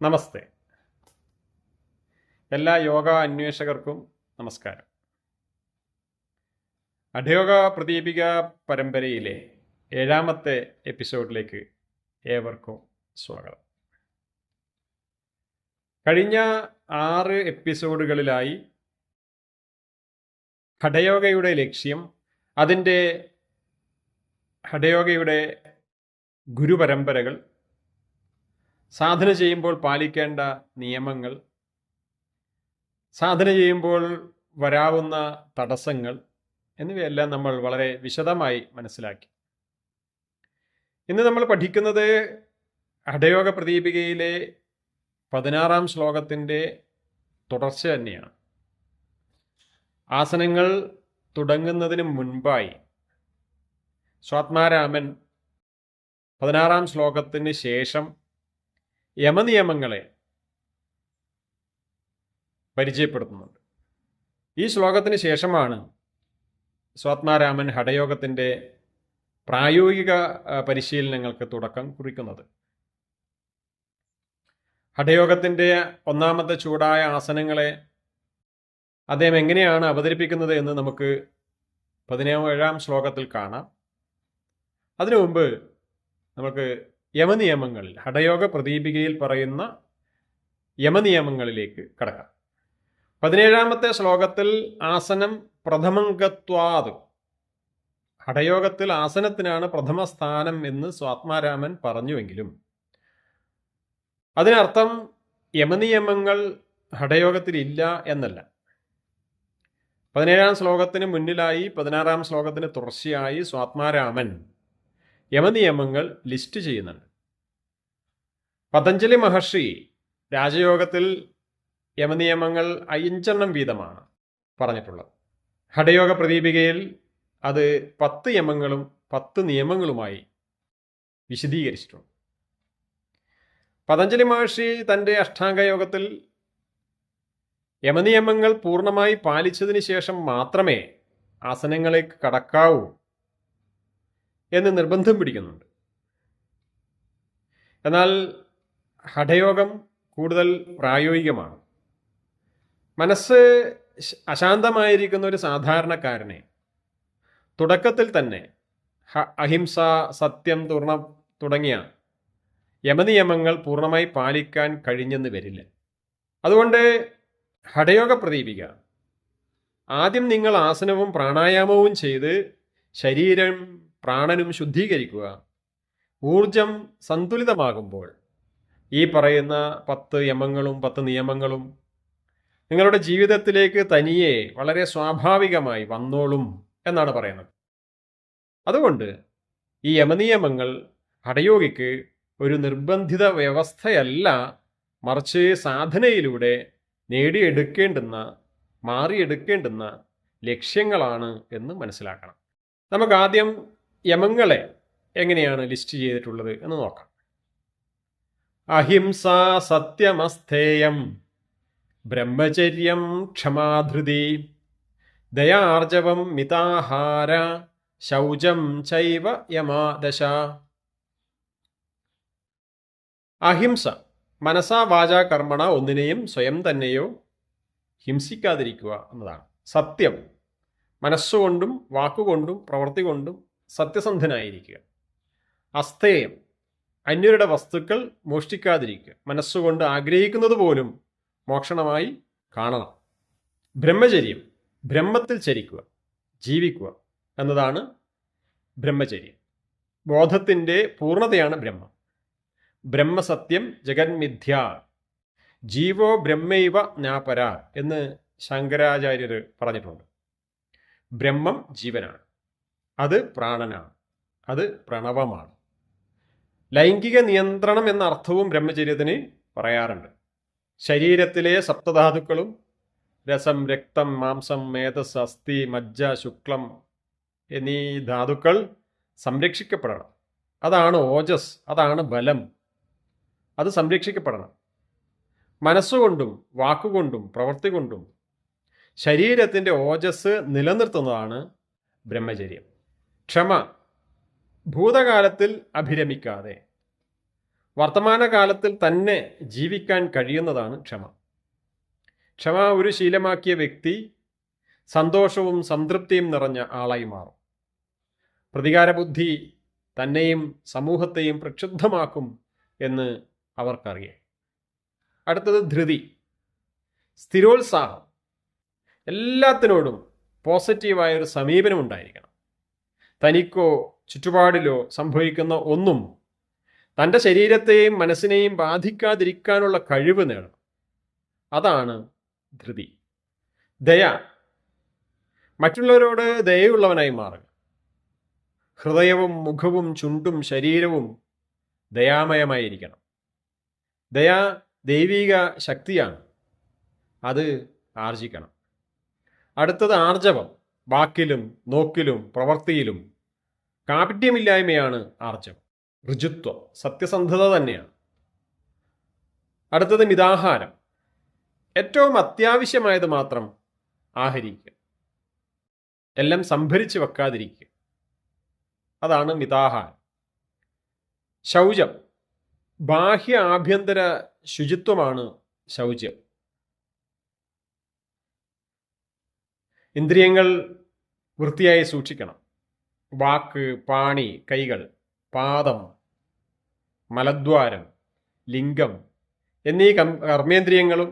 നമസ്തേ. എല്ലാ യോഗ അന്വേഷകർക്കും നമസ്കാരം. അഡയോഗ പ്രദീപിക പരമ്പരയിലെ 7ാമത്തെ എപ്പിസോഡിലേക്ക് ഏവർക്കും സ്വാഗതം. കഴിഞ്ഞ 6 എപ്പിസോഡുകളിലായി ഹഠയോഗയുടെ ലക്ഷ്യം, അതിൻ്റെ ഹഠയോഗയുടെ ഗുരുപരമ്പരകൾ, സാധന ചെയ്യുമ്പോൾ പാലിക്കേണ്ട നിയമങ്ങൾ, സാധന ചെയ്യുമ്പോൾ വരാവുന്ന തടസ്സങ്ങൾ എന്നിവയെല്ലാം നമ്മൾ വളരെ വിശദമായി മനസ്സിലാക്കി. ഇന്ന് നമ്മൾ പഠിക്കുന്നത് ഹഠയോഗ പ്രദീപികയിലെ 16ാം ശ്ലോകത്തിൻ്റെ തുടർച്ച തന്നെയാണ്. ആസനങ്ങൾ തുടങ്ങുന്നതിന് മുൻപായി സ്വാത്മാരാമൻ 16ാം ശ്ലോകത്തിന് ശേഷം യമനിയമങ്ങളെ പരിചയപ്പെടുത്തുന്നുണ്ട്. ഈ ശ്ലോകത്തിന് ശേഷമാണ് സ്വാത്മാരാമൻ ഹഠയോഗത്തിൻ്റെ പ്രായോഗിക പരിശീലനങ്ങൾക്ക് തുടക്കം കുറിക്കുന്നത്. ഹഠയോഗത്തിൻ്റെ 1ാമത്തെ ചൂടായ ആസനങ്ങളെ അദ്ദേഹം എങ്ങനെയാണ് അവതരിപ്പിക്കുന്നത് എന്ന് നമുക്ക് 17ാം ശ്ലോകത്തിൽ കാണാം. അതിനു മുമ്പ് നമുക്ക് യമനിയമങ്ങളിൽ, ഹഠയോഗ പ്രദീപികയിൽ പറയുന്ന യമനിയമങ്ങളിലേക്ക് കടക്കാം. 17ാമത്തെ ശ്ലോകത്തിൽ ആസനം പ്രഥമംഗത്വാത്, ഹഠയോഗത്തിൽ ആസനത്തിനാണ് പ്രഥമ സ്ഥാനം എന്ന് സ്വാത്മാരാമൻ പറഞ്ഞുവെങ്കിലും അതിനർത്ഥം യമനിയമങ്ങൾ ഹഠയോഗത്തിൽ ഇല്ല എന്നല്ല. 17ാം ശ്ലോകത്തിന് മുന്നിലായി 16ാം ശ്ലോകത്തിന് തുടർച്ചയായി സ്വാത്മാരാമൻ യമനിയമങ്ങൾ ലിസ്റ്റ് ചെയ്യുന്നുണ്ട്. പതഞ്ജലി മഹർഷി രാജയോഗത്തിൽ യമനിയമങ്ങൾ 5 വീതമാണ് പറഞ്ഞിട്ടുള്ളത്. ഹഠയോഗ പ്രദീപികയിൽ അത് 10 യമങ്ങളും 10 നിയമങ്ങളുമായി വിശദീകരിച്ചിട്ടുണ്ട്. പതഞ്ജലി മഹർഷി തൻ്റെ അഷ്ടാംഗയോഗത്തിൽ യമനിയമങ്ങൾ പൂർണ്ണമായി പാലിച്ചതിന് ശേഷം മാത്രമേ ആസനങ്ങളിലേക്ക് കടക്കാവൂ എന്ന് നിർബന്ധം പിടിക്കുന്നുണ്ട്. എന്നാൽ ഹഠയോഗം കൂടുതൽ പ്രായോഗികമാണ്. മനസ്സ് അശാന്തമായിരിക്കുന്ന ഒരു സാധാരണക്കാരനെ തുടക്കത്തിൽ തന്നെ അഹിംസ, സത്യം തുടങ്ങിയ യമനിയമങ്ങൾ പൂർണ്ണമായി പാലിക്കാൻ കഴിഞ്ഞെന്ന് വരില്ല. അതുകൊണ്ട് ഹഠയോഗ പ്രദീപിക ആദ്യം നിങ്ങൾ ആസനവും പ്രാണായാമവും ചെയ്ത് ശരീരം പ്രാണനും ശുദ്ധീകരിക്കുക. ഊർജം സന്തുലിതമാകുമ്പോൾ ഈ പറയുന്ന 10 യമങ്ങളും 10 നിയമങ്ങളും നിങ്ങളുടെ ജീവിതത്തിലേക്ക് തനിയെ വളരെ സ്വാഭാവികമായി വന്നോളും എന്നാണ് പറയുന്നത്. അതുകൊണ്ട് ഈ യമനിയമങ്ങൾ ഹഠയോഗിക്ക് ഒരു നിർബന്ധിത വ്യവസ്ഥയല്ല, മറിച്ച് സാധനയിലൂടെ നേടിയെടുക്കേണ്ടുന്ന, മാറിയെടുക്കേണ്ടുന്ന ലക്ഷ്യങ്ങളാണ് എന്ന് മനസ്സിലാക്കണം. നമുക്ക് ആദ്യം യമങ്ങളെ എങ്ങനെയാണ് ലിസ്റ്റ് ചെയ്തിട്ടുള്ളത് എന്ന് നോക്കാം. അഹിംസ സത്യമസ്ഥേയം, ബ്രഹ്മചര്യം ക്ഷമാധൃതി, ദയാർജവം മിതാഹാര, ശൗചം ചൈവ യമാദശ. അഹിംസ, മനസാ വാചാ കർമ്മണ ഒന്നിനെയും സ്വയം തന്നെയോ ഹിംസിക്കാതിരിക്കുക എന്നതാണ്. സത്യം, മനസ്സുകൊണ്ടും വാക്കുകൊണ്ടും പ്രവൃത്തി കൊണ്ടും സത്യസന്ധനായിരിക്കുക. അസ്ഥേയം, അന്യരുടെ വസ്തുക്കൾ മോഷ്ടിക്കാതിരിക്കുക. മനസ്സുകൊണ്ട് ആഗ്രഹിക്കുന്നത് പോലും മോക്ഷണമായി കാണണം. ബ്രഹ്മചര്യം, ബ്രഹ്മത്തിൽ ചരിക്കുക, ജീവിക്കുക എന്നതാണ് ബ്രഹ്മചര്യം. ബോധത്തിൻ്റെ പൂർണ്ണതയാണ് ബ്രഹ്മം. ബ്രഹ്മസത്യം ജഗന്മിഥ്യ, ജീവോ ബ്രഹ്മൈവ നാപര എന്ന് ശങ്കരാചാര്യർ പറഞ്ഞിട്ടുണ്ട്. ബ്രഹ്മം ജീവനാണ്, അത് പ്രാണനാണ്, അത് പ്രണവമാണ്. ലൈംഗിക നിയന്ത്രണം എന്ന അർത്ഥവും ബ്രഹ്മചര്യത്തിന് പറയാറുണ്ട്. ശരീരത്തിലെ സപ്തധാതുക്കളും രസം, രക്തം, മാംസം, മേധസ്, അസ്ഥി, മജ്ജ, ശുക്ലം എന്നീ ധാതുക്കൾ സംരക്ഷിക്കപ്പെടണം. അതാണ് ഓജസ്, അതാണ് ബലം. അത് സംരക്ഷിക്കപ്പെടണം. മനസ്സുകൊണ്ടും വാക്കുകൊണ്ടും പ്രവൃത്തി കൊണ്ടും ശരീരത്തിൻ്റെ ഓജസ് നിലനിർത്തുന്നതാണ് ബ്രഹ്മചര്യം. ക്ഷമ, ഭൂതകാലത്തിൽ അഭിരമിക്കാതെ വർത്തമാനകാലത്തിൽ തന്നെ ജീവിക്കാൻ കഴിയുന്നതാണ് ക്ഷമ. ക്ഷമ ഒരു ശീലമാക്കിയ വ്യക്തി സന്തോഷവും സംതൃപ്തിയും നിറഞ്ഞ ആളായി മാറും. പ്രതികാരബുദ്ധി തന്നെയും സമൂഹത്തെയും പ്രക്ഷുബ്ധമാക്കും എന്ന് അവർക്കറിയാം. അടുത്തത് ധൃതി, സ്ഥിരോത്സാഹം. എല്ലാത്തിനോടും പോസിറ്റീവായൊരു സമീപനം ഉണ്ടായിരിക്കണം. തനിക്കോ ചുറ്റുപാടിലോ സംഭവിക്കുന്ന ഒന്നും തൻ്റെ ശരീരത്തെയും മനസ്സിനെയും ബാധിക്കാതിരിക്കാനുള്ള കഴിവ് നേടണം. അതാണ് ധൃതി. ദയ, മറ്റുള്ളവരോട് ദയയുള്ളവനായി മാറുക. ഹൃദയവും മുഖവും ചുണ്ടും ശരീരവും ദയാമയമായിരിക്കണം. ദയ ദൈവിക ശക്തിയാണ്, അത് ആർജിക്കണം. അടുത്തത് ആർജവം, വാക്കിലും നോക്കിലും പ്രവൃത്തിയിലും കാപട്യമില്ലായ്മയാണ് ആർജവം. ഋജുത്വം, സത്യസന്ധത തന്നെയാണ്. അടുത്തത് മിതാഹാരം, ഏറ്റവും അത്യാവശ്യമായത് മാത്രം ആഹരിക്കുക, എല്ലാം സംഭരിച്ച് വെക്കാതിരിക്കുക, അതാണ് മിതാഹാരം. ശൗചം, ബാഹ്യ ആഭ്യന്തര ശുചിത്വമാണ് ശൗചം. ഇന്ദ്രിയങ്ങൾ വൃത്തിയായി സൂക്ഷിക്കണം. വാക്ക്, പാണി, കൈകൾ, പാദം, മലദ്വാരം, ലിംഗം എന്നീ കർമ്മേന്ദ്രിയങ്ങളും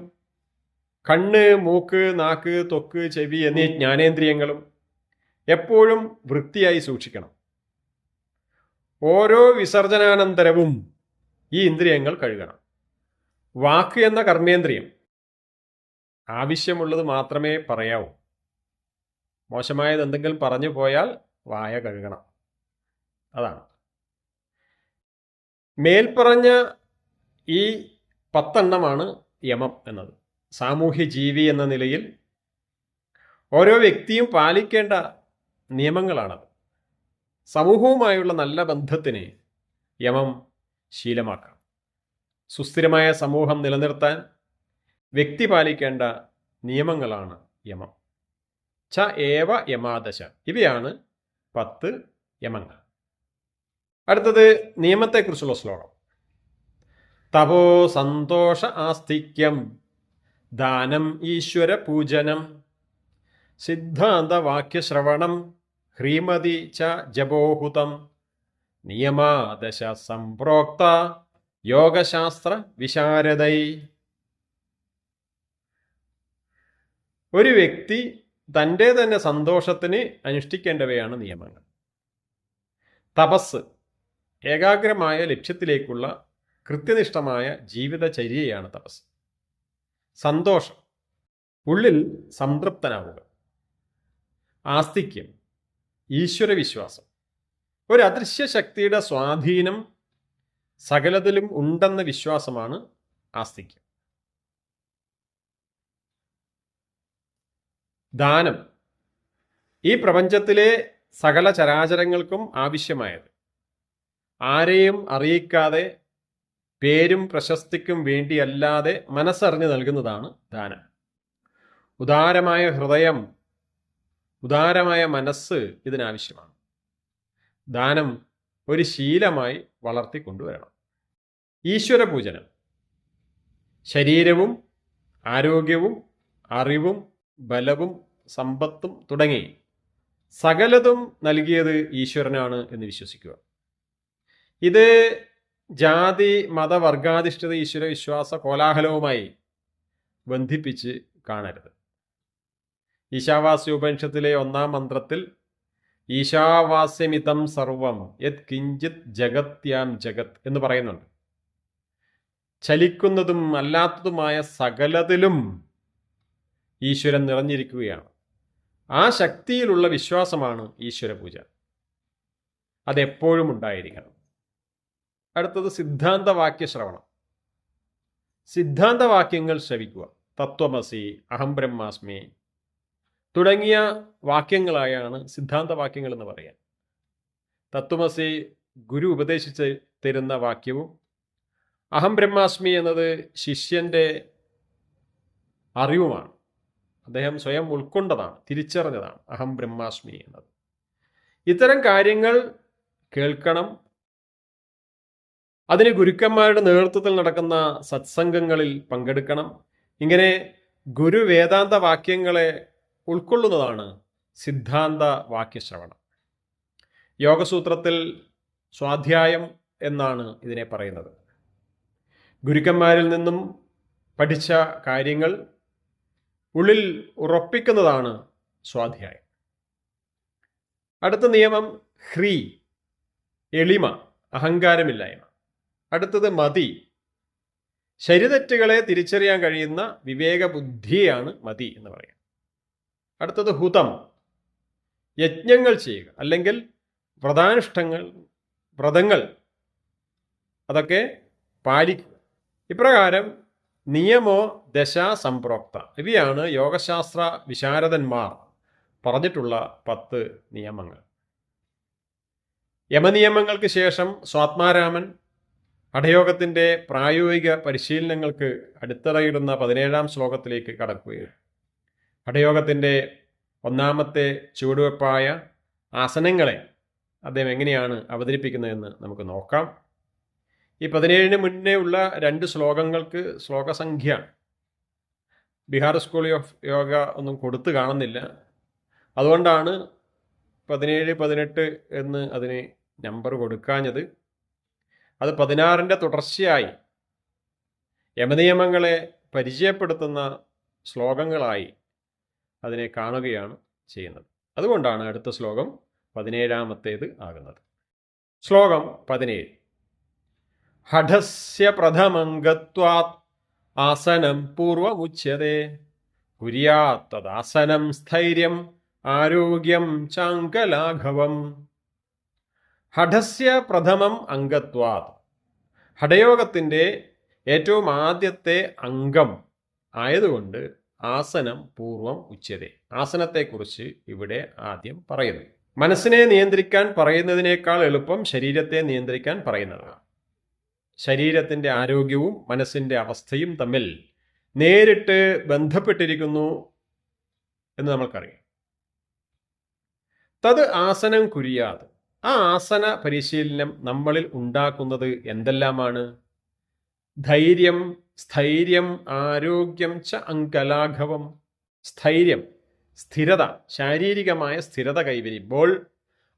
കണ്ണ്, മൂക്ക്, നാക്ക്, ത്വക്ക്, ചെവി എന്നീ ജ്ഞാനേന്ദ്രിയങ്ങളും എപ്പോഴും വൃത്തിയായി സൂക്ഷിക്കണം. ഓരോ വിസർജനാനന്തരവും ഈ ഇന്ദ്രിയങ്ങൾ കഴുകണം. വാക്ക് എന്ന കർമ്മേന്ദ്രിയം ആവശ്യമുള്ളത് മാത്രമേ പറയാവൂ. മോശമായത് എന്തെങ്കിലും പറഞ്ഞു പോയാൽ വായ കഴുകണം. അതാണ് മേൽപ്പറഞ്ഞ ഈ 10 എണ്ണമാണ് യമം എന്നത്. സാമൂഹ്യ ജീവി എന്ന നിലയിൽ ഓരോ വ്യക്തിയും പാലിക്കേണ്ട നിയമങ്ങളാണത്. സമൂഹവുമായുള്ള നല്ല ബന്ധത്തിന് യമം ശീലമാക്കാം. സുസ്ഥിരമായ സമൂഹം നിലനിർത്താൻ വ്യക്തി പാലിക്കേണ്ട നിയമങ്ങളാണ് യമം. ച ഏവ യമാദശ, ഇവയാണ് 10 യമങ്ങൾ. അടുത്തത് നിയമത്തെക്കുറിച്ചുള്ള ശ്ലോകം. തപോ സന്തോഷ ആസ്തിക്യം ദാനം ഈശ്വര പൂജനം സിദ്ധാന്ത വാക്യശ്രവണം ഹ്രീമതി ച ജപോഹുതം നിയമാദശ സംപ്രോക്ത യോഗശാസ്ത്ര വിശാരദൈ. ഒരു വ്യക്തി തൻ്റെ തന്നെ സന്തോഷത്തിന് അനുഷ്ഠിക്കേണ്ടവയാണ് നിയമങ്ങൾ. തപസ്, ഏകാഗ്രമായ ലക്ഷ്യത്തിലേക്കുള്ള കൃത്യനിഷ്ഠമായ ജീവിതചര്യയാണ് തപസ്. സന്തോഷം, ഉള്ളിൽ സംതൃപ്തനാവുക. ആസ്തിക്യം, ഈശ്വരവിശ്വാസം, ഒരു അദൃശ്യ ശക്തിയുടെ സ്വാധീനം സകലത്തിലും ഉണ്ടെന്ന വിശ്വാസമാണ് ആസ്തിക്യം. ദാനം, ഈ പ്രപഞ്ചത്തിലെ സകല ചരാചരങ്ങൾക്കും ആവശ്യമായത് ആരെയും അറിയിക്കാതെ പേരും പ്രശസ്തിക്കും വേണ്ടിയല്ലാതെ മനസ്സറിഞ്ഞ് നൽകുന്നതാണ് ദാനം. ഉദാരമായ ഹൃദയം, ഉദാരമായ മനസ്സ് ഇതിനാവശ്യമാണ്. ദാനം ഒരു ശീലമായി വളർത്തിക്കൊണ്ടുവരണം. ഈശ്വരപൂജനം, ശരീരവും ആരോഗ്യവും അറിവും ബലവും സമ്പത്തും തുടങ്ങി സകലതും നൽകിയത് ഈശ്വരനാണ് എന്ന് വിശ്വസിക്കുക. ഇത് ജാതി മതവർഗാധിഷ്ഠിത ഈശ്വര വിശ്വാസ കോലാഹലവുമായി ബന്ധിപ്പിച്ച് കാണരുത്. ഈശാവാസ്യ ഉപനിഷത്തിലെ 1-ാം മന്ത്രത്തിൽ ഈശാവാസ്യമിതം സർവം യത് കിഞ്ചിത് ജഗത്യാം ജഗത് എന്ന് പറയുന്നുണ്ട്. ചലിക്കുന്നതും അല്ലാത്തതുമായ സകലത്തിലും ഈശ്വരൻ നിറഞ്ഞിരിക്കുകയാണ്. ആ ശക്തിയിലുള്ള വിശ്വാസമാണ് ഈശ്വരപൂജ. അതെപ്പോഴും ഉണ്ടായിരിക്കണം. അടുത്തത് സിദ്ധാന്തവാക്യ ശ്രവണം. സിദ്ധാന്തവാക്യങ്ങൾ ശ്രവിക്കുക. തത്വമസി, അഹം ബ്രഹ്മാസ്മി തുടങ്ങിയ വാക്യങ്ങളായാണ് സിദ്ധാന്തവാക്യങ്ങൾ എന്ന് പറയാൻ. തത്വമസി ഗുരു ഉപദേശിച്ച് തരുന്ന വാക്യവും അഹം ബ്രഹ്മാസ്മി എന്നത് ശിഷ്യൻ്റെ അറിവുമാണ്. അദ്ദേഹം സ്വയം ഉൾക്കൊണ്ടതാണ്, തിരിച്ചറിഞ്ഞതാണ് അഹം ബ്രഹ്മാസ്മി എന്നത്. ഇത്തരം കാര്യങ്ങൾ കേൾക്കണം. അതിന് ഗുരുക്കന്മാരുടെ നേതൃത്വത്തിൽ നടക്കുന്ന സത്സംഗങ്ങളിൽ പങ്കെടുക്കണം. ഇങ്ങനെ ഗുരുവേദാന്ത വാക്യങ്ങളെ ഉൾക്കൊള്ളുന്നതാണ് സിദ്ധാന്ത വാക്യശ്രവണം. യോഗസൂത്രത്തിൽ സ്വാധ്യായം എന്നാണ് ഇതിനെ പറയുന്നത്. ഗുരുക്കന്മാരിൽ നിന്നും പഠിച്ച കാര്യങ്ങൾ ഉള്ളിൽ ഉറപ്പിക്കുന്നതാണ് സ്വാധ്യായം. അടുത്ത നിയമം ഹ്രീ, എളിമ, അഹങ്കാരമില്ലായ്മ. അടുത്തത് മതി, ശരിതെറ്റുകളെ തിരിച്ചറിയാൻ കഴിയുന്ന വിവേകബുദ്ധിയാണ് മതി എന്ന് പറയുന്നത്. അടുത്തത് ഹുതം, യജ്ഞങ്ങൾ ചെയ്യുക അല്ലെങ്കിൽ വ്രതങ്ങൾ അതൊക്കെ പാലിക്കുക. ഇപ്രകാരം നിയമോ ദശ സംപ്രോക്ത, ഇവയാണ് യോഗശാസ്ത്ര വിശാരദന്മാർ പറഞ്ഞിട്ടുള്ള 10 നിയമങ്ങൾ. യമനിയമങ്ങൾക്ക് ശേഷം സ്വാത്മാരാമൻ ഹഠയോഗത്തിൻ്റെ പ്രായോഗിക പരിശീലനങ്ങൾക്ക് അടിത്തറയിടുന്ന 17-ാം ശ്ലോകത്തിലേക്ക് കടക്കുകയാണ്. ഹഠയോഗത്തിൻ്റെ ഒന്നാമത്തെ ചുവടുവെപ്പായ ആസനങ്ങളെ അദ്ദേഹം എങ്ങനെയാണ് അവതരിപ്പിക്കുന്നതെന്ന് നമുക്ക് നോക്കാം. ഈ 17-ന് മുന്നേ ഉള്ള 2 ശ്ലോകങ്ങൾക്ക് ശ്ലോകസംഖ്യ ബീഹാർ സ്കൂൾ ഓഫ് യോഗ ഒന്നും കൊടുത്തു കാണുന്നില്ല. അതുകൊണ്ടാണ് 17, 18 എന്ന് അതിന് നമ്പർ കൊടുക്കാഞ്ഞത്. അത് 16-ൻ്റെ തുടർച്ചയായി യമനിയമങ്ങളെ പരിചയപ്പെടുത്തുന്ന ശ്ലോകങ്ങളായി അതിനെ കാണുകയാണ് ചെയ്യുന്നത്. അതുകൊണ്ടാണ് അടുത്ത ശ്ലോകം 17-ാമത്തേത് ആകുന്നത്. ശ്ലോകം 17. ഹഠസ്യ പ്രഥമംഗത്വാത് ആസനം പൂർവമുച്യതേ കുര്യാത് തദാസനം സ്ഥൈര്യം ആരോഗ്യം ചാങ്കലാഘവം. ഹഠസ്യ പ്രഥമം അംഗത്വാത്, ഹഠയോഗത്തിൻ്റെ ഏറ്റവും ആദ്യത്തെ അംഗം ആയതുകൊണ്ട് ആസനം പൂർവം ഉച്യതേ, ആസനത്തെക്കുറിച്ച് ഇവിടെ ആദ്യം പറയുന്നു. മനസ്സിനെ നിയന്ത്രിക്കാൻ പറയുന്നതിനേക്കാൾ എളുപ്പം ശരീരത്തെ നിയന്ത്രിക്കാൻ പറയുന്നതാണ്. ശരീരത്തിൻ്റെ ആരോഗ്യവും മനസ്സിൻ്റെ അവസ്ഥയും തമ്മിൽ നേരിട്ട് ബന്ധപ്പെട്ടിരിക്കുന്നു എന്ന് നമ്മൾക്കറിയാം. തത് ആസനം കുര്യാത്, ആ ആസന പരിശീലനം നമ്മളിൽ ഉണ്ടാക്കുന്നത് എന്തെല്ലാമാണ്? ധൈര്യം, സ്ഥൈര്യം, ആരോഗ്യം ച അങ്കലാഘവം. സ്ഥൈര്യം, സ്ഥിരത, ശാരീരികമായ സ്ഥിരത കൈവരിമ്പോൾ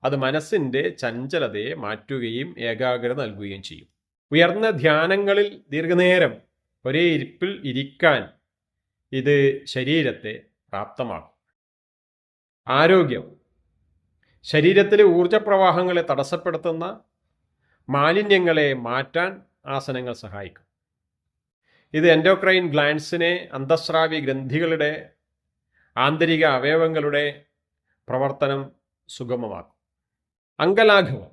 അത് മനസ്സിൻ്റെ ചഞ്ചലതയെ മാറ്റുകയും ഏകാഗ്രത നൽകുകയും ചെയ്യും. ഉയർന്ന ധ്യാനങ്ങളിൽ ദീർഘനേരം ഒരേ ഇരിപ്പിൽ ഇരിക്കാൻ ഇത് ശരീരത്തെ പ്രാപ്തമാക്കും. ആരോഗ്യം, ശരീരത്തിലെ ഊർജപ്രവാഹങ്ങളെ തടസ്സപ്പെടുത്തുന്ന മാലിന്യങ്ങളെ മാറ്റാൻ ആസനങ്ങൾ സഹായിക്കും. ഇത് എൻഡോക്രൈൻ ഗ്ലാൻഡ്സിനെ, അന്തസ്രാവി ഗ്രന്ഥികളുടെ, ആന്തരിക അവയവങ്ങളുടെ പ്രവർത്തനം സുഗമമാക്കും. അങ്കലാഘവം,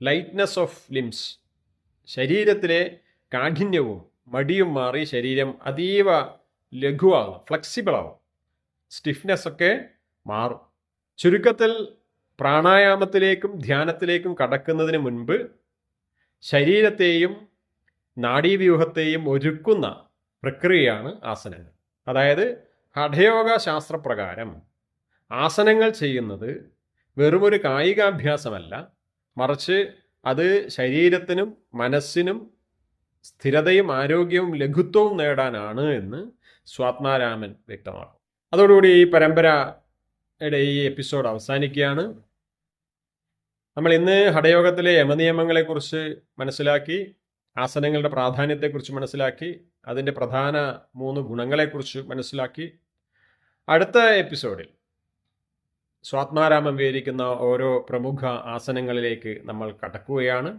ലൈറ്റ്നെസ് ഓഫ് ലിംസ്, ശരീരത്തിലെ കാഠിന്യവും മടിയും മാറി ശരീരം അതീവ ലഘുവാകും, ഫ്ലെക്സിബിളാവും, സ്റ്റിഫ്നെസ് ഒക്കെ മാറും. ചുരുക്കത്തിൽ പ്രാണായാമത്തിലേക്കും ധ്യാനത്തിലേക്കും കടക്കുന്നതിന് മുൻപ് ശരീരത്തെയും നാഡീവ്യൂഹത്തെയും ഒരുക്കുന്ന പ്രക്രിയയാണ് ആസനങ്ങൾ. അതായത് ഹഠയോഗ ശാസ്ത്രപ്രകാരം ആസനങ്ങൾ ചെയ്യുന്നത് വെറുമൊരു കായികാഭ്യാസമല്ല, മറിച്ച് അത് ശരീരത്തിനും മനസ്സിനും സ്ഥിരതയും ആരോഗ്യവും ലഘുത്വവും നേടാനാണ് എന്ന് സ്വാത്മാരാമൻ വ്യക്തമാക്കും. അതോടുകൂടി ഈ പരമ്പരയുടെ ഈ എപ്പിസോഡ് അവസാനിക്കുകയാണ്. നമ്മൾ ഇന്ന് ഹഠയോഗത്തിലെ യമനിയമങ്ങളെക്കുറിച്ച് മനസ്സിലാക്കി, ആസനങ്ങളുടെ പ്രാധാന്യത്തെക്കുറിച്ച് മനസ്സിലാക്കി, അതിൻ്റെ പ്രധാന 3 ഗുണങ്ങളെക്കുറിച്ച് മനസ്സിലാക്കി. അടുത്ത എപ്പിസോഡിൽ സ്വാത്മാരാമൻ വിവരിക്കുന്ന ഓരോ പ്രമുഖ ആസനങ്ങളിലേക്ക് നമ്മൾ കടക്കുകയാണ്.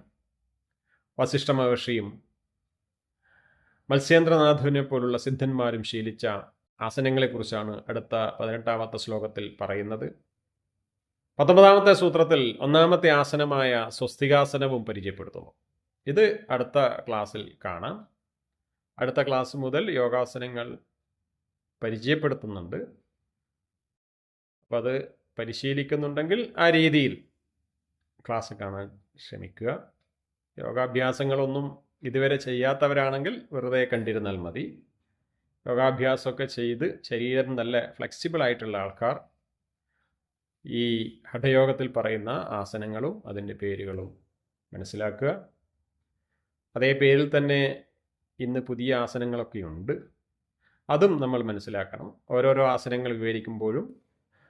വസിഷ്ഠ മഹർഷിയും മത്സ്യേന്ദ്രനാഥുവിനെ പോലുള്ള സിദ്ധന്മാരും ശീലിച്ച ആസനങ്ങളെക്കുറിച്ചാണ് അടുത്ത 18-ാമത്തെ ശ്ലോകത്തിൽ പറയുന്നത്. 19-ാമത്തെ സൂത്രത്തിൽ 1-ാമത്തെ ആസനമായ സ്വസ്തികാസനവും പരിചയപ്പെടുത്തുന്നു. ഇത് അടുത്ത ക്ലാസ്സിൽ കാണാം. അടുത്ത ക്ലാസ് മുതൽ യോഗാസനങ്ങൾ പരിചയപ്പെടുത്തുന്നുണ്ട്. അപ്പോൾ അത് പരിശീലിക്കുന്നുണ്ടെങ്കിൽ ആ രീതിയിൽ ക്ലാസ് കാണാൻ ശ്രമിക്കുക. യോഗാഭ്യാസങ്ങളൊന്നും ഇതുവരെ ചെയ്യാത്തവരാണെങ്കിൽ വെറുതെ കണ്ടിരുന്നാൽ മതി. യോഗാഭ്യാസമൊക്കെ ചെയ്ത് ശരീരം നല്ല ഫ്ലെക്സിബിൾ ആയിട്ടുള്ള ആൾക്കാർ ഈ ഹഠയോഗത്തിൽ പറയുന്ന ആസനങ്ങളും അതിൻ്റെ പേരുകളും മനസ്സിലാക്കുക. അതേ പേരിൽ തന്നെ ഇന്ന് പുതിയ ആസനങ്ങളൊക്കെ ഉണ്ട്. അതും നമ്മൾ മനസ്സിലാക്കണം. ഓരോരോ ആസനങ്ങൾ വിവരിക്കുമ്പോഴും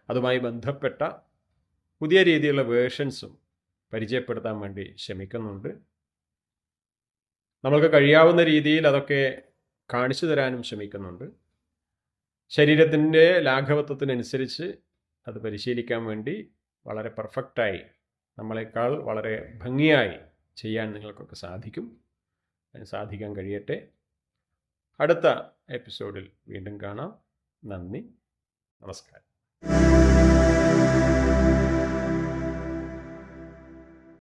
അതുമായി ബന്ധപ്പെട്ട പുതിയ രീതിയിലുള്ള വേർഷൻസും പരിചയപ്പെടുത്താൻ വേണ്ടി ശ്രമിക്കുന്നുണ്ട്. നമ്മൾക്ക് കഴിയാവുന്ന രീതിയിൽ അതൊക്കെ കാണിച്ചു തരാനും ശ്രമിക്കുന്നുണ്ട്. ശരീരത്തിൻ്റെ ലാഘവത്വത്തിനനുസരിച്ച് അത് പരിശീലിക്കാൻ വേണ്ടി വളരെ പെർഫെക്റ്റായി, നമ്മളെക്കാൾ വളരെ ഭംഗിയായി ചെയ്യാൻ നിങ്ങൾക്കൊക്കെ സാധിക്കും. അതിന് സാധിക്കാൻ കഴിയട്ടെ. അടുത്ത എപ്പിസോഡിൽ വീണ്ടും കാണാം. നന്ദി, നമസ്കാരം.